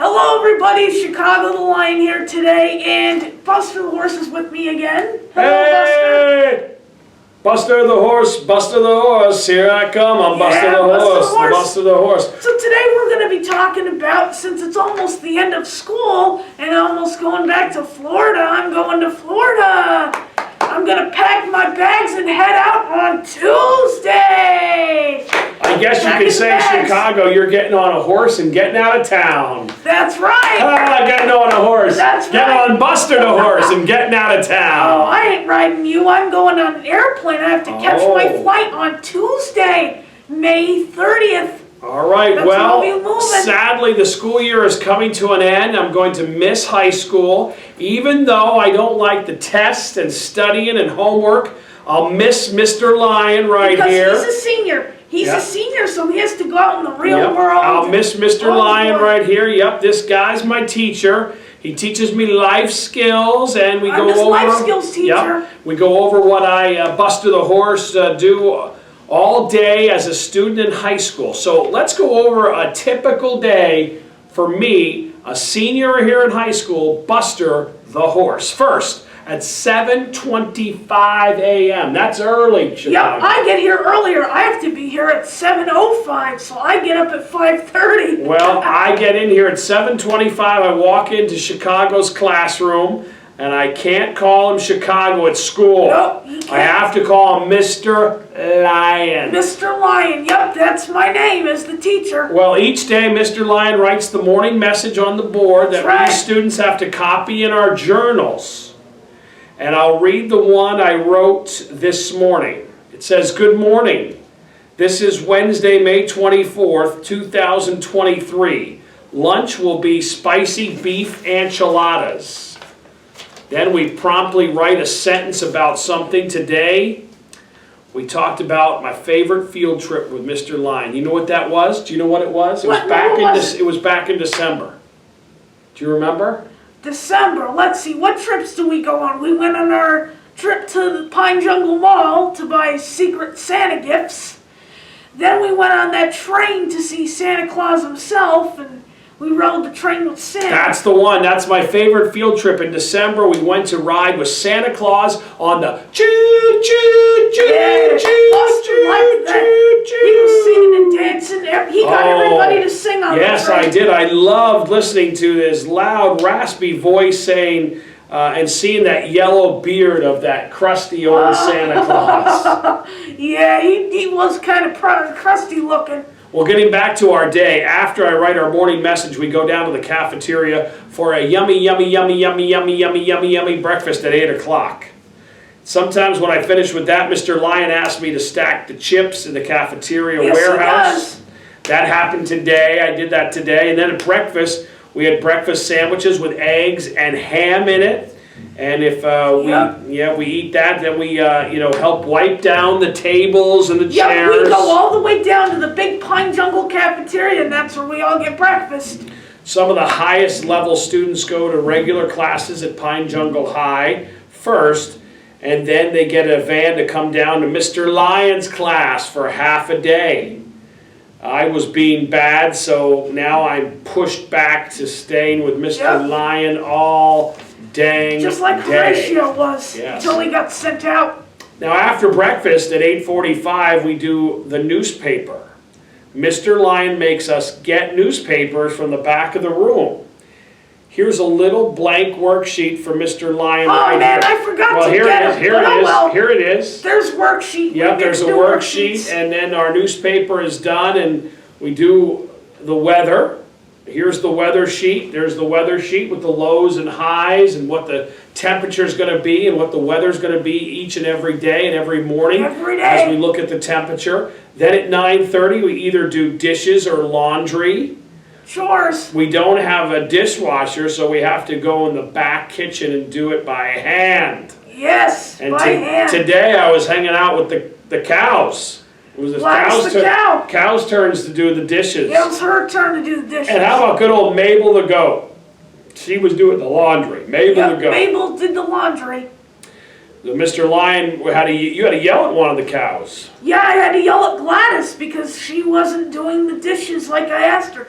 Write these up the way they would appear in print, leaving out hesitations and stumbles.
Hello everybody, Chicago the Lion here today, and Buster the Horse is with me again. Hello, Hey! Buster the Horse, here I come. I'm Buster the Horse, Buster the Horse. So today we're going to be talking about, since it's almost the end of school and almost going back to Florida, I'm going to Florida. I'm going to pack my bags and head out on Tuesday. I guess you could say Chicago, you're getting on a horse and getting out of town. That's right. Getting on a horse. That's right. Getting on Buster the Horse and getting out of town. Oh, I ain't riding you. I'm going on an airplane. I have to catch my flight on Tuesday, May 30th. All right, That's well, sadly the school year is coming to an end. I'm going to miss high school. Even though I don't like the tests and studying and homework, I'll miss Mr. Lion right here. Because he's a senior. He's a senior, so he has to go out in the real world. I'll miss Mr. Lion right here. Yep, this guy's my teacher. He teaches me life skills, and we go over life skills teacher. Yep, we go over what I, Buster the Horse, do all day as a student in high school. So let's go over a typical day for me, a senior here in high school, Buster the Horse. First, at 7:25 a.m. That's early, Chicago. Yep, I get here earlier. I have to be here at 7:05, so I get up at 5:30. Well, I get in here at 7:25. I walk into Chicago's classroom, and I can't call him Chicago at school. Nope, you can't. I have to call him Mr. Lion. Mr. Lion, yep, that's my name as the teacher. Well, each day Mr. Lion writes the morning message on the board that we students have to copy in our journals. And I'll read the one I wrote this morning. It says, "Good morning. This is Wednesday, May 24th, 2023. Lunch will be spicy beef enchiladas." Then we promptly write a sentence about something. Today, we talked about my favorite field trip with Mr. Lion. You know what that was? Do you know what it was? It was back in December. Do you remember? December. Let's see, what trips do we go on? We went on our trip to the Pine Jungle Mall to buy Secret Santa gifts. Then we went on that train to see Santa Claus himself, and we rode the train with Santa. That's the one. That's my favorite field trip. In December, we went to ride with Santa Claus on the He was singing and dancing. He got everybody to sing on the train. Yes, I did. I loved listening to his loud, raspy voice saying and seeing that yellow beard of that crusty old Santa Claus. Yeah, he was kind of crusty looking. Well, getting back to our day, after I write our morning message, we go down to the cafeteria for a yummy, yummy, yummy, yummy, yummy, yummy, yummy, yummy breakfast at 8 o'clock. Sometimes when I finish with that, Mr. Lion asks me to stack the chips in the cafeteria warehouse. He does. That happened today. I did that today. And then at breakfast, we had breakfast sandwiches with eggs and ham in it. And if we eat that, then we help wipe down the tables and the chairs. Yeah, we go all the way down to the big Pine Jungle cafeteria, and that's where we all get breakfast. Some of the highest level students go to regular classes at Pine Jungle High first, and then they get a van to come down to Mr. Lion's class for half a day. I was being bad, so now I'm pushed back to staying with Mr. Lion all dang just like Horatio was, until he got sent out. Now after breakfast at 8:45 we do the newspaper. Mr. Lion makes us get newspapers from the back of the room. Here's a little blank worksheet for Mr. Lion. Oh man, I forgot to get it. Here it is. There's worksheet. Yep, there's a worksheet, and then our newspaper is done, and we do the weather. Here's the weather sheet. There's the weather sheet with the lows and highs and what the temperature is going to be and what the weather is going to be each and every day and every morning as we look at the temperature. Then at 9:30 we either do dishes or laundry. Chores. We don't have a dishwasher, so we have to go in the back kitchen and do it by hand. Yes, and by hand. Today I was hanging out with the cows. It was the cow's turns to do the dishes. Yeah, it was her turn to do the dishes. And how about good old Mabel the goat? She was doing the laundry. Mabel the goat. Mabel did the laundry. Mr. Lion, you had to yell at one of the cows. Yeah, I had to yell at Gladys because she wasn't doing the dishes like I asked her.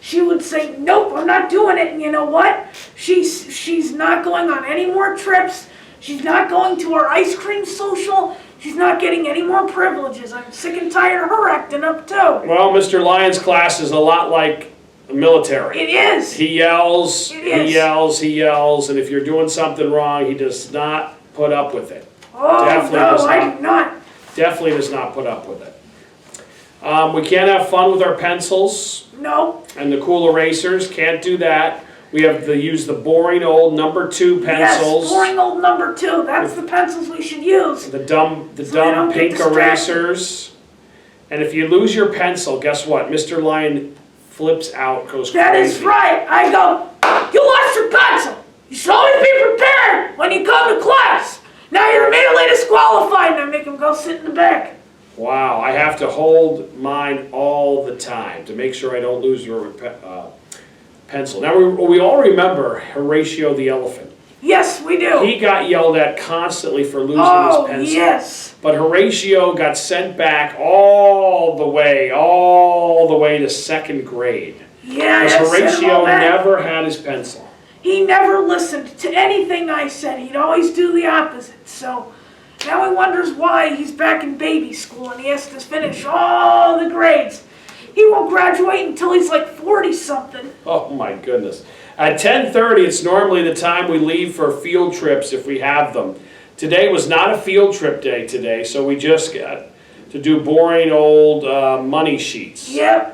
she would say, nope, I'm not doing it. And you know what? She's not going on any more trips. She's not going to our ice cream social. She's not getting any more privileges. I'm sick and tired of her acting up too. Well, Mr. Lyon's class is a lot like the military. It is. He yells, It is. he yells, he yells, and if you're doing something wrong, he does not put up with it. Oh, Definitely no, does I do not. Definitely does not put up with it. We can't have fun with our pencils No. and the cool erasers. Can't do that. We have to use the boring old number 2 pencils. Yes, boring old number 2. That's the pencils we should use. The dumb they don't get pink distracted. erasers. And if you lose your pencil, guess what? Mr. Lyon flips out, goes crazy. That is right. I go, you lost your pencil. You should always be prepared when you come to class. Now you're immediately disqualified, and I make him go sit in the back. Wow, I have to hold mine all the time to make sure I don't lose your pencil. Now, we all remember Horatio the elephant. Yes, we do. He got yelled at constantly for losing his pencil. Yes. But Horatio got sent back all the way to 2nd grade. Yeah, Because yes, Horatio never had his pencil. He never listened to anything I said. He'd always do the opposite. So now he wonders why he's back in baby school and he has to finish all the grades. He won't graduate until he's like 40-something. Oh my goodness. At 10:30, it's normally the time we leave for field trips if we have them. Today was not a field trip day today, so we just got to do boring old money sheets. Yep.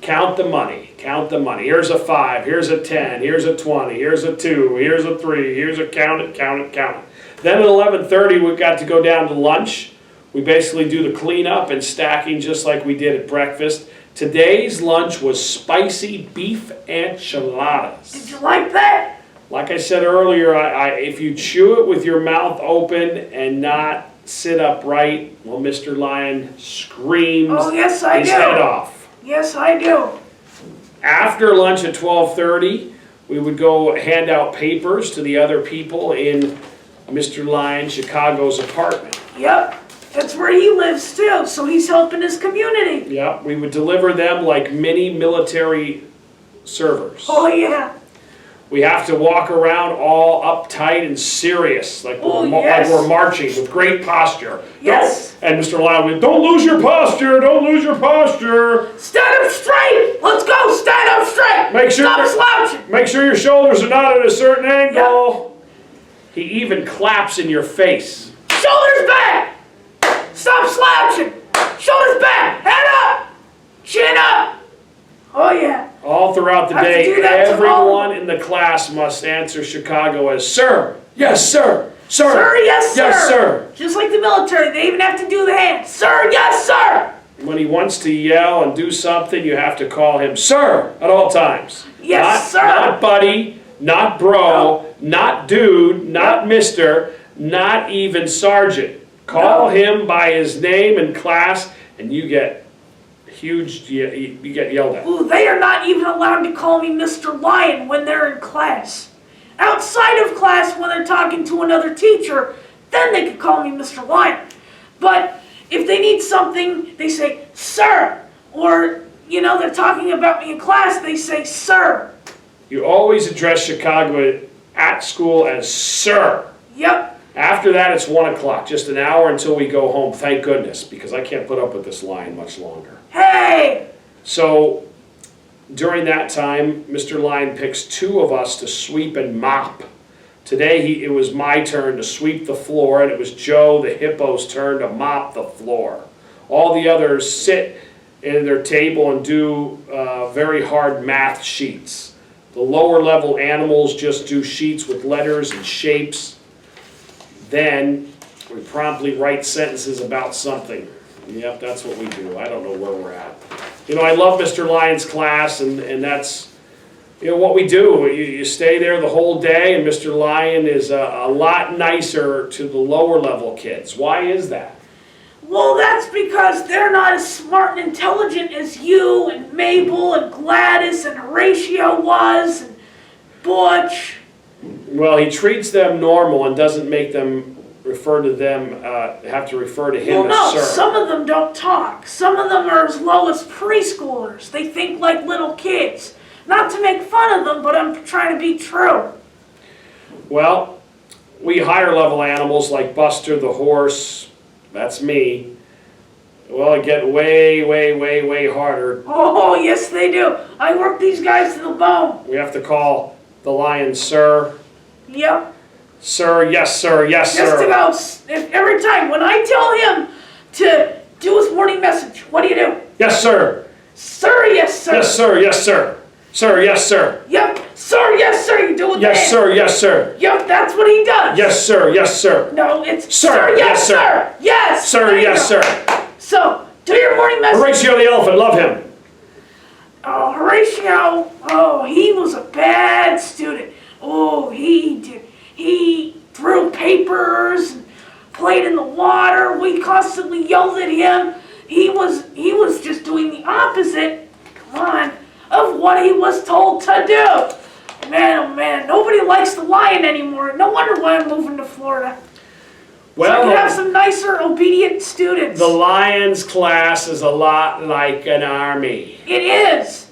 Count the money, count the money. Here's a 5, here's a 10, here's a 20, here's a 2, here's a 3, here's a count it, count it, count it. Then at 11:30, we got to go down to lunch. We basically do the cleanup and stacking just like we did at breakfast. Today's lunch was spicy beef enchiladas. Did you like that? Like I said earlier, if you chew it with your mouth open and not sit upright, well, Mr. Lyon screams Oh, yes, I his do. head off. Yes, I do. After lunch at 12:30, we would go hand out papers to the other people in Mr. Lyon Chicago's apartment. Yep. That's where he lives too, so he's helping his community. Yeah, we would deliver them like mini military servers. Oh, yeah. We have to walk around all uptight and serious, like, yes. like we're marching with great posture. Yes. And Mr. Lyon would, don't lose your posture, don't lose your posture. Stand up straight. Let's go. Stand up straight. Make sure Stop slouching. Make sure your shoulders are not at a certain angle. Yep. He even claps in your face. Shoulders back. Stop slouching. Shoulders back. Head up. Chin up. Oh, yeah. All throughout the I have to day, do that everyone in the class must answer Chicago as sir, yes, sir, sir, Sir, yes, sir. yes, sir. Just like the military, they even have to do the hand. Sir, yes, sir. When he wants to yell and do something, you have to call him sir at all times. Yes, not, sir. Not buddy, not bro, not dude, not mister, not even sergeant. Call him by his name in class, and you get you get yelled at. Ooh, they are not even allowed to call me Mr. Lyon when they're in class. Outside of class, when they're talking to another teacher, then they can call me Mr. Lyon. But if they need something, they say, sir. Or, you know, they're talking about me in class, they say, sir. You always address Chicago at school as sir. Yep. After that, it's 1 o'clock, just an hour until we go home, thank goodness, because I can't put up with this line much longer. Hey! So, during that time, Mr. Lyon picks 2 of us to sweep and mop. Today, it was my turn to sweep the floor, and it was Joe, the hippo's turn to mop the floor. All the others sit in their table and do very hard math sheets. The lower level animals just do sheets with letters and shapes. Then we promptly write sentences about something. Yep, that's what we do. I don't know where we're at. You know, I love Mr. Lyon's class, and that's, you know, what we do. You stay there the whole day, and Mr. Lyon is a lot nicer to the lower level kids. Why is that? Well, that's because they're not as smart and intelligent as you and Mabel and Gladys and Horatio was and Butch. Well, he treats them normal and doesn't make them refer to them, have to refer to him Well, no, as sir. some of them don't talk. Some of them are as low as preschoolers. They think like little kids. Not to make fun of them, but I'm trying to be true. Well, we higher level animals like Buster the horse, that's me, well, it get way, way, way, way harder. Oh, yes they do. I work these guys to the bone. We have to call the lion sir. Yep. Sir, yes sir, yes sir. Just to go, if every time, when I tell him to do his morning message, what do you do? Yes sir. Sir, yes sir. Yes sir, yes sir. Sir, yes sir. Yep. Sir, yes sir, you do it. Yes sir, yes sir. Yep, that's what he does. Yes sir, yes sir. No, it's Sir, yes yes, sir. sir. Yes. Sir, there you yes go. sir. So, do your morning message. Horatio the elephant, love him. Oh, Horatio, oh, he was a bad student. Oh, he did. He threw papers and played in the water. We constantly yelled at him. He was just doing the opposite, come on, of what he was told to do. Man, oh man, nobody likes the lion anymore. No wonder why I'm moving to Florida. Well, so I can have some nicer, obedient students. the Lions class is a lot like an army. It is.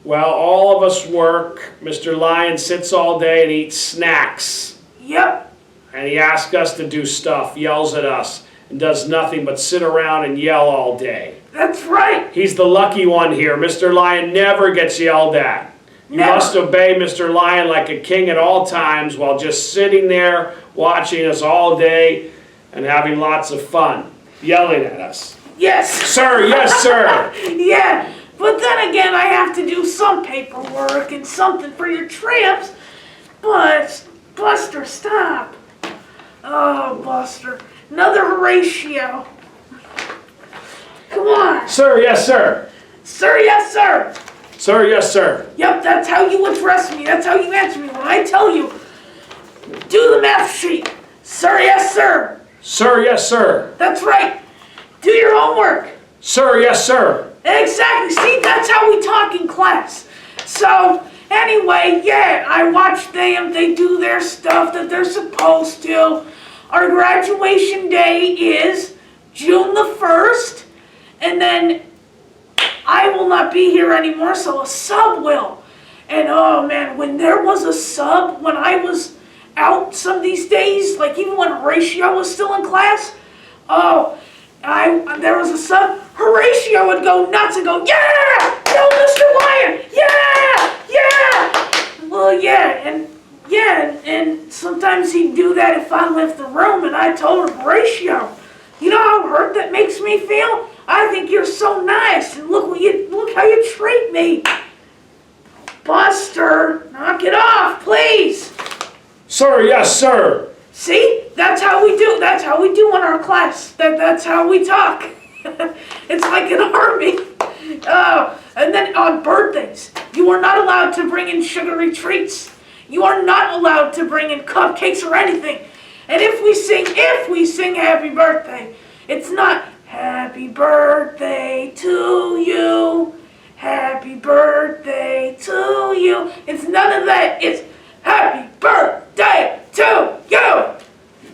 Well, all of us work. Mr. Lion sits all day and eats snacks. Yep. And he asks us to do stuff, yells at us, and does nothing but sit around and yell all day. That's right. He's the lucky one here. Mr. Lion never gets yelled at. You Never. must obey Mr. Lion like a king at all times while just sitting there watching us all day and having lots of fun, yelling at us. Yes. Sir, yes, sir. Yeah, but then again, I have to do some paperwork and something for your trips. But, Buster, stop. Oh, Buster. Another Horatio. Come on. Sir, yes, sir. Sir, yes, sir. Sir, yes, sir. Yep, that's how you address me. That's how you answer me. When I tell you, do the math sheet. Sir, yes, sir. Sir, yes, sir. That's right. Do your homework. Sir, yes, sir. Exactly. See, that's how we talk in class. So, anyway, yeah, I watch them. They do their stuff that they're supposed to. Our graduation day is June the 1st, and then I will not be here anymore, so a sub will. And oh man, when there was a sub, when I was out some of these days, like even when Horatio was still in class, oh, there was a sub, Horatio would go nuts and go, yeah, yo, Mr. Lion, yeah. Well, and sometimes he'd do that if I left the room, and I told him, Horatio, you know how hurt that makes me feel? I think you're so nice, and look how you treat me. Buster, knock it off, please. Sir, yes, sir. See, that's how we do. That's how we do in our class. That's how we talk. It's like an army. And then on birthdays, you are not allowed to bring in sugary treats. You are not allowed to bring in cupcakes or anything. And if we sing happy birthday, it's not happy birthday to you, happy birthday to you. It's none of that. It's happy birthday to you,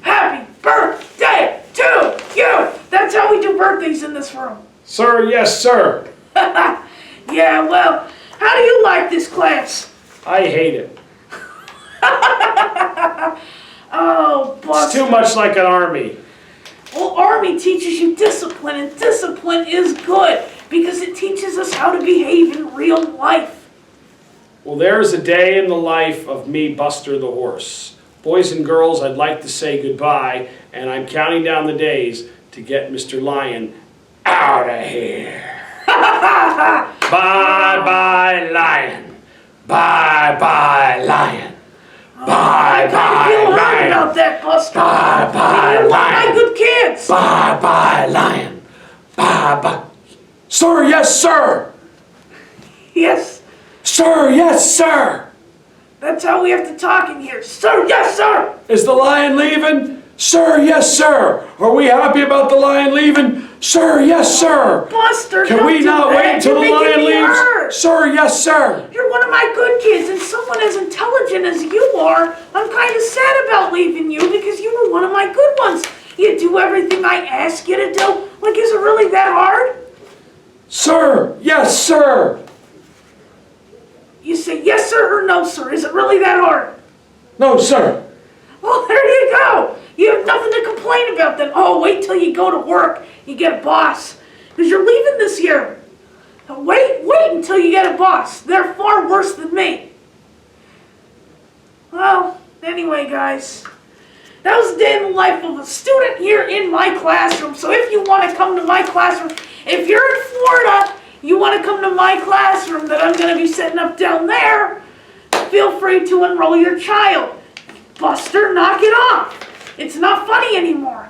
happy birthday to you. That's how we do birthdays in this room. Sir, yes, sir. Yeah, well, how do you like this class? I hate it. Oh, Buster. It's too much like an army. Well, Army teaches you discipline, and discipline is good because it teaches us how to behave in real life. Well, there's a day in the life of me, Buster the horse. Boys and girls, I'd like to say goodbye, and I'm counting down the days to get Mr. Lion out of here. Bye-bye, lion. Bye-bye, lion. I Bye-bye, feel hurt lion. about that, Buster. Bye-bye, You're one of my lion. good kids. Bye-bye, lion. Bye-bye. Sir, yes, sir. Yes, Sir, yes, sir. that's how we have to talk in here. Sir, yes, sir. Is the lion leaving? Sir, yes, sir. Are we happy about the lion leaving? Sir, yes, sir. Buster, Can don't we do not that. wait until You're the making lion me leaves? hurt. Sir, yes, sir. You're one of my good kids, and someone as intelligent as you are, I'm kind of sad about leaving you because you were one of my good do everything I ask you to do? Like, is it really that hard? Sir, yes, sir. You say yes, sir, or no, sir. Is it really that hard? No, sir. Well, there you go. You have nothing to complain about then. Oh, wait till you go to work. You get a boss. Because you're leaving this year. Wait until you get a boss. They're far worse than me. Well, anyway, guys. That was the day in the life of a student here in my classroom. So if you want to come to my classroom, if you're in Florida, you want to come to my classroom that I'm going to be setting up down there, feel free to enroll your child. Buster, knock it off. It's not funny anymore.